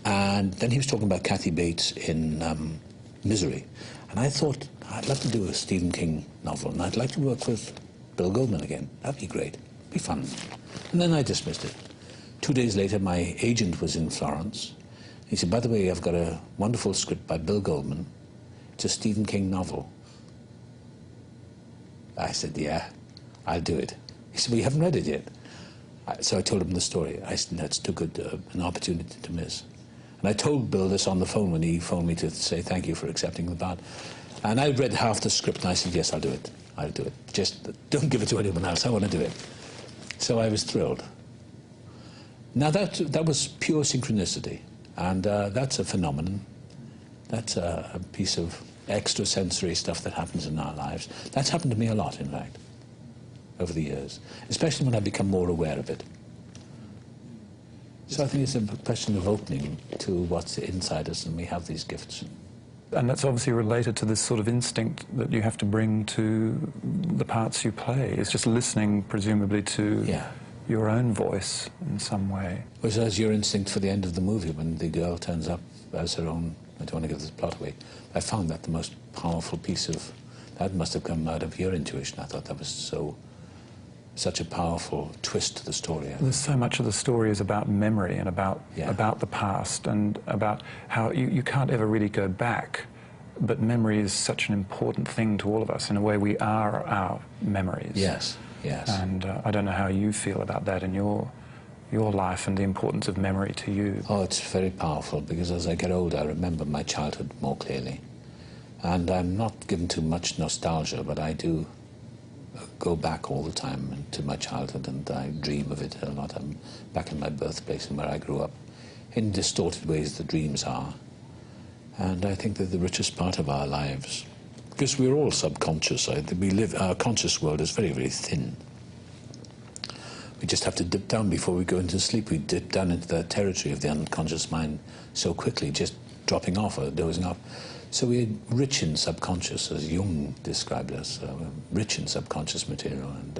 And then he was talking about Kathy Bates in Misery. And I thought, I'd love to do a Stephen King novel, and I'd like to work with Bill Goldman again. That'd be great. Be fun. And then I dismissed it. 2 days later, my agent was in Florence. He said, by the way, I've got a wonderful script by Bill Goldman. It's a Stephen King novel. I said, yeah, I'll do it. He said, well, you haven't read it yet. So I told him the story. I said, that's too good an opportunity to miss. And I told Bill this on the phone when he phoned me to say thank you for accepting the part. And I read half the script and I said, yes, I'll do it. I'll do it. Just don't give it to anyone else. I want to do it. So I was thrilled. Now that was pure synchronicity. And that's a phenomenon. That's a piece of extrasensory stuff that happens in our lives. That's happened to me a lot, in fact, over the years, especially when I become more aware of it. So I think it's a question of opening to what's inside us, and we have these gifts. And that's obviously related to this sort of instinct that you have to bring to the parts you play. It's just listening, presumably, to your own voice in some way. Whereas as your instinct for the end of the movie, when the girl turns up as her own, I don't want to give the plot away, I found that the most powerful piece of, that must have come out of your intuition. I thought that was such a powerful twist to the story. There's so much of the story is about memory and about the past, and about how you can't ever really go back, but memory is such an important thing to all of us. In a way, we are our memories. Yes, yes. And I don't know how you feel about that in your life and the importance of memory to you. Oh, it's very powerful, because as I get older, I remember my childhood more clearly. And I'm not given to much nostalgia, but I do go back all the time to my childhood, and I dream of it a lot. I'm back in my birthplace and where I grew up, in distorted ways the dreams are. And I think they're the richest part of our lives, because we're all subconscious. Our conscious world is very, very thin. We just have to dip down before we go into sleep. We dip down into the territory of the unconscious mind so quickly, just dropping off or dozing off. So we're rich in subconscious, as Jung described us, rich in subconscious material, and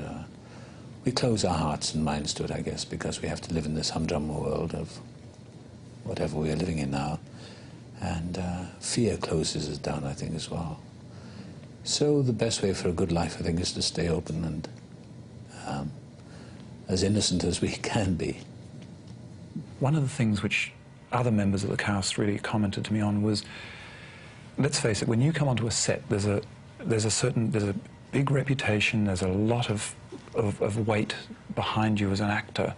we close our hearts and minds to it, I guess, because we have to live in this humdrum world of whatever we're living in now, and fear closes us down, I think, as well. So the best way for a good life, I think, is to stay open and as innocent as we can be. One of the things which other members of the cast really commented to me on was, let's face it, when you come onto a set, there's a big reputation, there's a lot of weight behind you as an actor.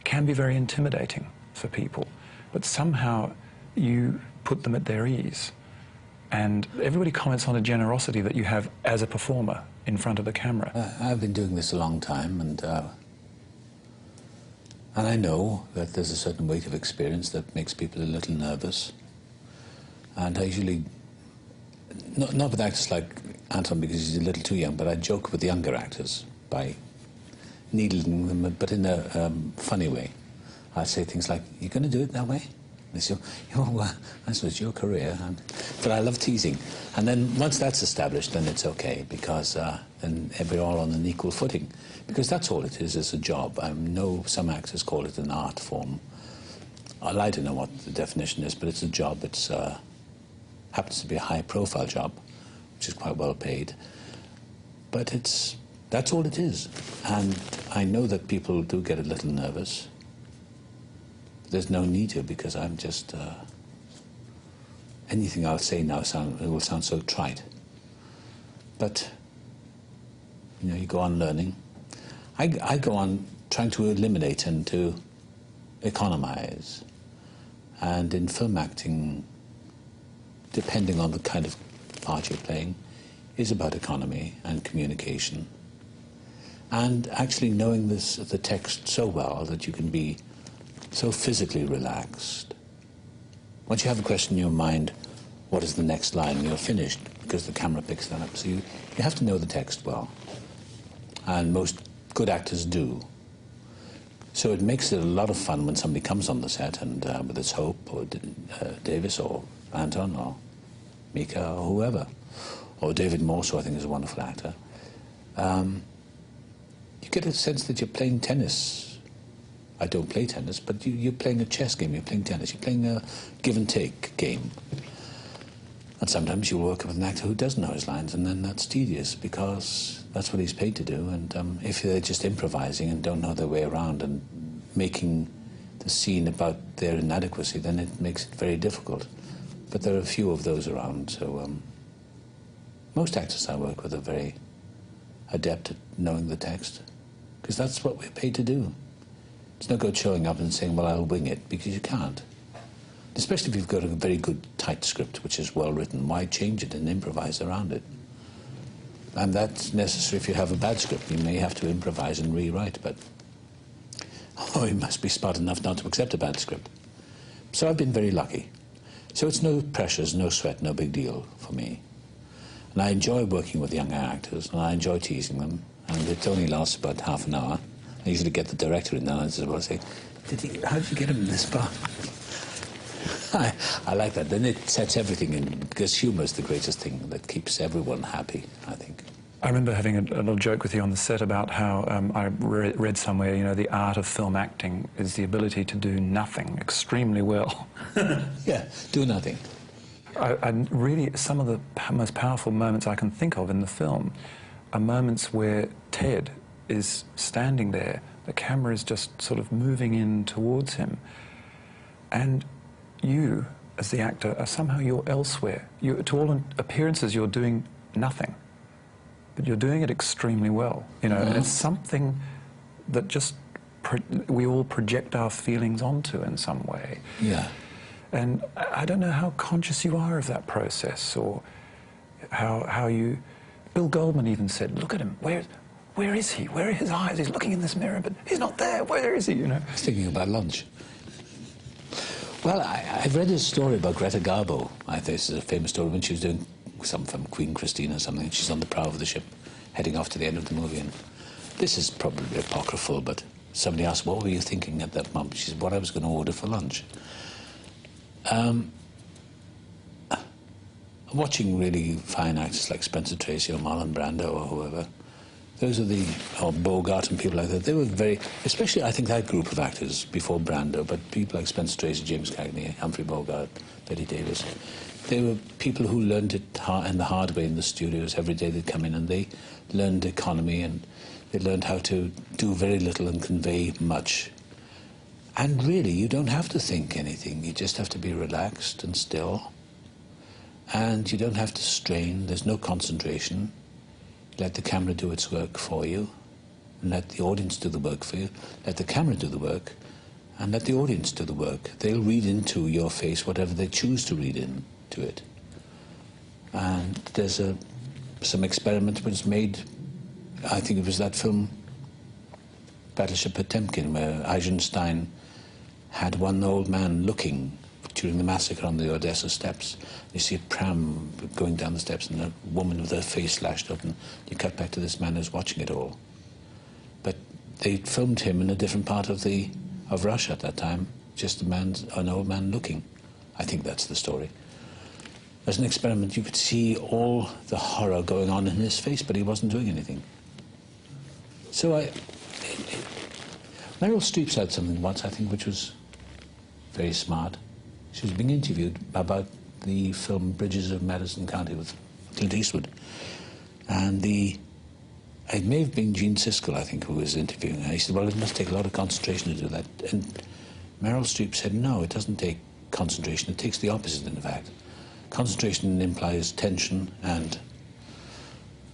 It can be very intimidating for people, but somehow you put them at their ease. And everybody comments on a generosity that you have as a performer in front of the camera. I've been doing this a long time, and I know that there's a certain weight of experience that makes people a little nervous. And I usually, not with actors like Anton, because he's a little too young, but I joke with the younger actors by needling them, but in a funny way. I say things like, "You're going to do it that way?" They say, "Oh, well, I suppose it's your career." But I love teasing. And then once that's established, then it's okay, because then we're all on an equal footing. Because that's all it is a job. I know some actors call it an art form. I don't know what the definition is, but it's a job. It's happens to be a high-profile job, which is quite well paid. But that's all it is. And I know that people do get a little nervous. There's no need to, because I'm just... anything I'll say now will sound so trite. But, you know, you go on learning. I go on trying to eliminate and to economize. And in film acting, depending on the kind of part you're playing, is about economy and communication. And actually knowing the text so well that you can be so physically relaxed. Once you have a question in your mind, what is the next line? You're finished, because the camera picks that up. So you have to know the text well. And most good actors do. So it makes it a lot of fun when somebody comes on the set, and whether it's Hope or Davis or Anton or Mika or whoever, or David Morse, who I think is a wonderful actor, you get a sense that you're playing tennis I don't play tennis, but you're playing a chess game, you're playing tennis, you're playing a give-and-take game. And sometimes you'll work with an actor who doesn't know his lines, and then that's tedious, because that's what he's paid to do. And if they're just improvising and don't know their way around and making the scene about their inadequacy, then it makes it very difficult. But there are a few of those around, so most actors I work with are very adept at knowing the text, because that's what we're paid to do. It's no good showing up and saying, well, I'll wing it, because you can't. Especially if you've got a very good, tight script, which is well written. Why change it and improvise around it? And that's necessary if you have a bad script. You may have to improvise and rewrite, but you must be smart enough not to accept a bad script. So I've been very lucky. So it's no pressures, no sweat, no big deal for me. And I enjoy working with younger actors, and I enjoy teasing them, and it only lasts about half an hour. I usually get the director in there and say, how did you get him in this part? I like that. Then it sets everything in, because humour is the greatest thing that keeps everyone happy, I think. I remember having a little joke with you on the set about how I read somewhere, you know, the art of film acting is the ability to do nothing extremely well. Yeah, do nothing. I really, some of the most powerful moments I can think of in the film are moments where Ted is standing there, the camera is just sort of moving in towards him, and you, as the actor, are somehow you're elsewhere. To all appearances, you're doing nothing, but you're doing it extremely well, you know, and it's something that just we all project our feelings onto in some way. Yeah. And I don't know how conscious you are of that process, or how you... Bill Goldman even said, look at him, where is he? Where are his eyes? He's looking in this mirror, but he's not there. Where is he, you know? He's thinking about lunch. Well, I've read a story about Greta Garbo. I think this is a famous story when she was doing some from Queen Christina or something. She's on the prow of the ship, heading off to the end of the movie. And this is probably apocryphal, but somebody asked, what were you thinking at that moment? She said, what I was going to order for lunch. Watching really fine actors like Spencer Tracy or Marlon Brando or whoever, those are the, or Bogart and people like that, they were very, especially I think that group of actors before Brando, but people like Spencer Tracy, James Cagney, Humphrey Bogart, Bette Davis, they were people who learned it in the hard way in the studios. Every day they'd come in and they learned economy, and they learned how to do very little and convey much. And really, you don't have to think anything. You just have to be relaxed and still. And you don't have to strain. There's no concentration. Let the camera do its work for you, and let the audience do the work for you. Let the camera do the work, and let the audience do the work. They'll read into your face whatever they choose to read into it. And there's some experiment was made, I think it was that film, Battleship Potemkin, where Eisenstein had one old man looking during the massacre on the Odessa steps. You see a pram going down the steps and a woman with her face slashed up, and you cut back to this man who's watching it all. But they filmed him in a different part of Russia at that time, just an old man looking. I think that's the story. As an experiment, you could see all the horror going on in his face, but he wasn't doing anything. So Meryl Streep said something once, I think, which was very smart. She was being interviewed about the film Bridges of Madison County with Clint Eastwood. And it may have been Gene Siskel, I think, who was interviewing her. He said, well, it must take a lot of concentration to do that. And Meryl Streep said, no, it doesn't take concentration. It takes the opposite, in fact. Concentration implies tension and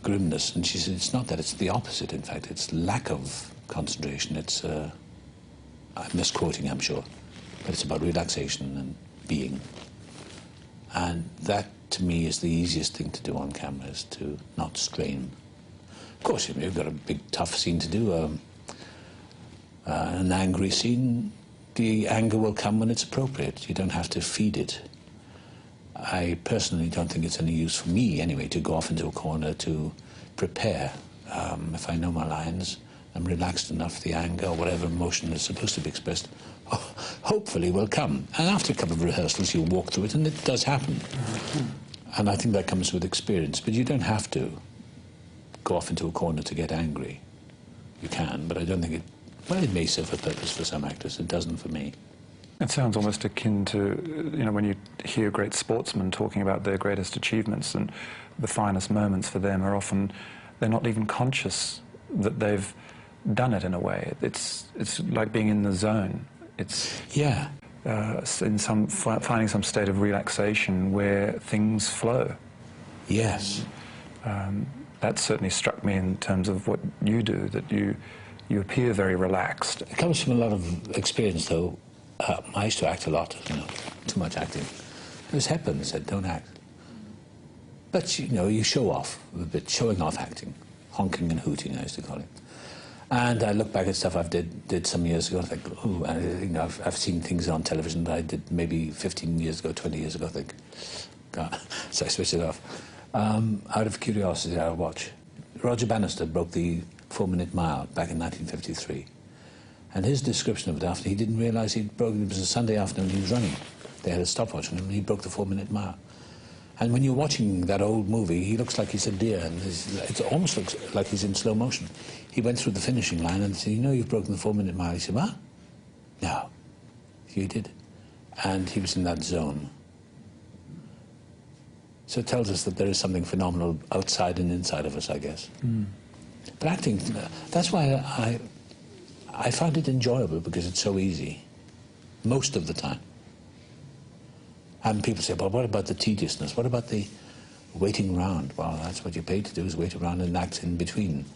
grimness. And she said, it's not that, it's the opposite, in fact. It's lack of concentration. It's, I'm misquoting, I'm sure, but it's about relaxation and being. And that, to me, is the easiest thing to do on camera, is to not strain. Of course, if you've got a big, tough scene to do, an angry scene, the anger will come when it's appropriate. You don't have to feed it. I personally don't think it's any use for me, anyway, to go off into a corner to prepare. If I know my lines, I'm relaxed enough, the anger or whatever emotion is supposed to be expressed hopefully will come. And after a couple of rehearsals, you'll walk through it, and it does happen. And I think that comes with experience. But you don't have to go off into a corner to get angry. You can, but I don't think Well, it may serve a purpose for some actors. It doesn't for me. It sounds almost akin to, you know, when you hear great sportsmen talking about their greatest achievements, and the finest moments for them are often, they're not even conscious that they've done it in a way. It's like being in the zone. It's yeah, in finding some state of relaxation where things flow. Yes. That certainly struck me in terms of what you do, that you appear very relaxed. It comes from a lot of experience, though. I used to act a lot, you know, too much acting. It was Hepburn said, don't act. But, you know, you show off a bit, showing off acting. Honking and hooting, I used to call it. And I look back at stuff I did some years ago, and I think, oh, you know, I've seen things on television that I did maybe 15 years ago, 20 years ago, I think, God, so I switched it off. Out of curiosity, I'll watch. Roger Bannister broke the 4-minute mile back in 1953. And his description of it after, he didn't realize he'd broken, it was a Sunday afternoon, he was running. They had a stopwatch on him, and he broke the 4-minute mile. And when you're watching that old movie, he looks like he's a deer, and it almost looks like he's in slow motion. He went through the finishing line and said, you know, you've broken the 4-minute mile. He said, what? No. You did. And he was in that zone. So it tells us that there is something phenomenal outside and inside of us, I guess. Mm. But acting, that's why I find it enjoyable, because it's so easy, most of the time. And people say, well, what about the tediousness? What about the waiting around? Well, that's what you're paid to do, is wait around and act in between.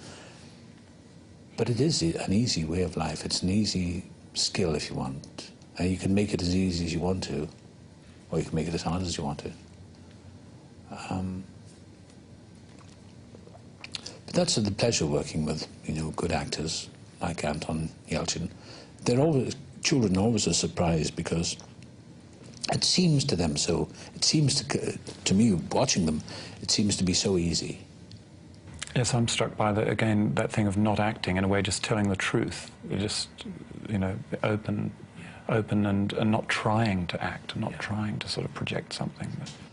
But it is an easy way of life. It's an easy skill, if you want. And you can make it as easy as you want to, or you can make it as hard as you want to. But that's the pleasure working with, you know, good actors like Anton Yelchin. Children are always a surprise, because it seems to them so, it seems to me, watching them, it seems to be so easy. Yes, I'm struck by, again, that thing of not acting, in a way, just telling the truth. You're just, you know, open and not trying to act, not trying to sort of project something.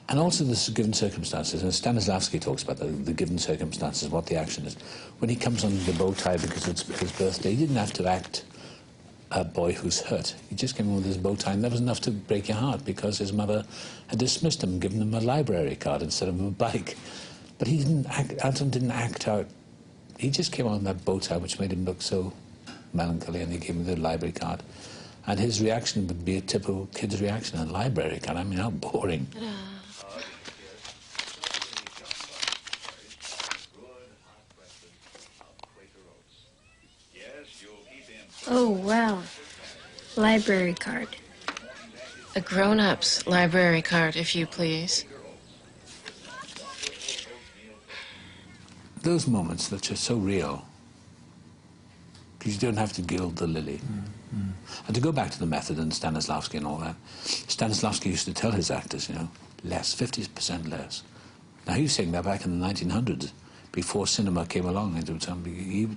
And also the given circumstances, and Stanislavski talks about the given circumstances, what the action is. When he comes on the bow tie because it's his birthday, he didn't have to act a boy who's hurt. He just came on with his bow tie, and that was enough to break your heart, because his mother had dismissed him, given him a library card instead of a bike. But he didn't act, Anton didn't act out. He just came on with that bow tie, which made him look so melancholy, and he gave him the library card. And his reaction would be a typical kid's reaction, a library card. I mean, how boring. Oh, wow. Library card. A grown-up's library card, if you please. Those moments that are so real, because you don't have to gild the lily. Mm-hmm. And to go back to the method and Stanislavski and all that, Stanislavski used to tell his actors, you know, less, 50% less. Now, he was saying that back in the 1900s, before cinema came along, he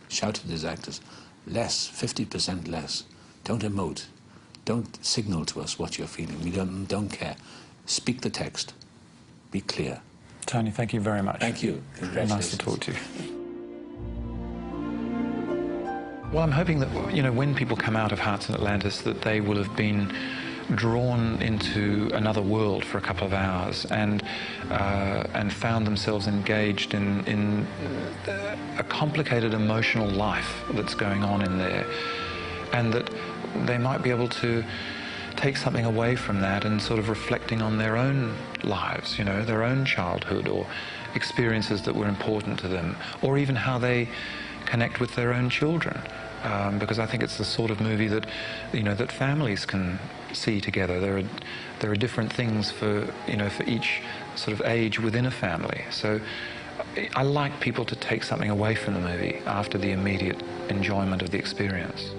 shouted at his actors, less, 50% less. Don't emote. Don't signal to us what you're feeling. We don't care. Speak the text. Be clear. Tony, thank you very much. Thank you. Congratulations. Nice to talk to you. Well, I'm hoping that, you know, when people come out of Hearts in Atlantis, that they will have been drawn into another world for a couple of hours and found themselves engaged in a complicated emotional life that's going on in there, and that they might be able to take something away from that and sort of reflecting on their own lives, you know, their own childhood or experiences that were important to them, or even how they connect with their own children. Because I think it's the sort of movie that, you know, that families can see together. There are different things for, you know, for each sort of age within a family. So I like people to take something away from the movie after the immediate enjoyment of the experience.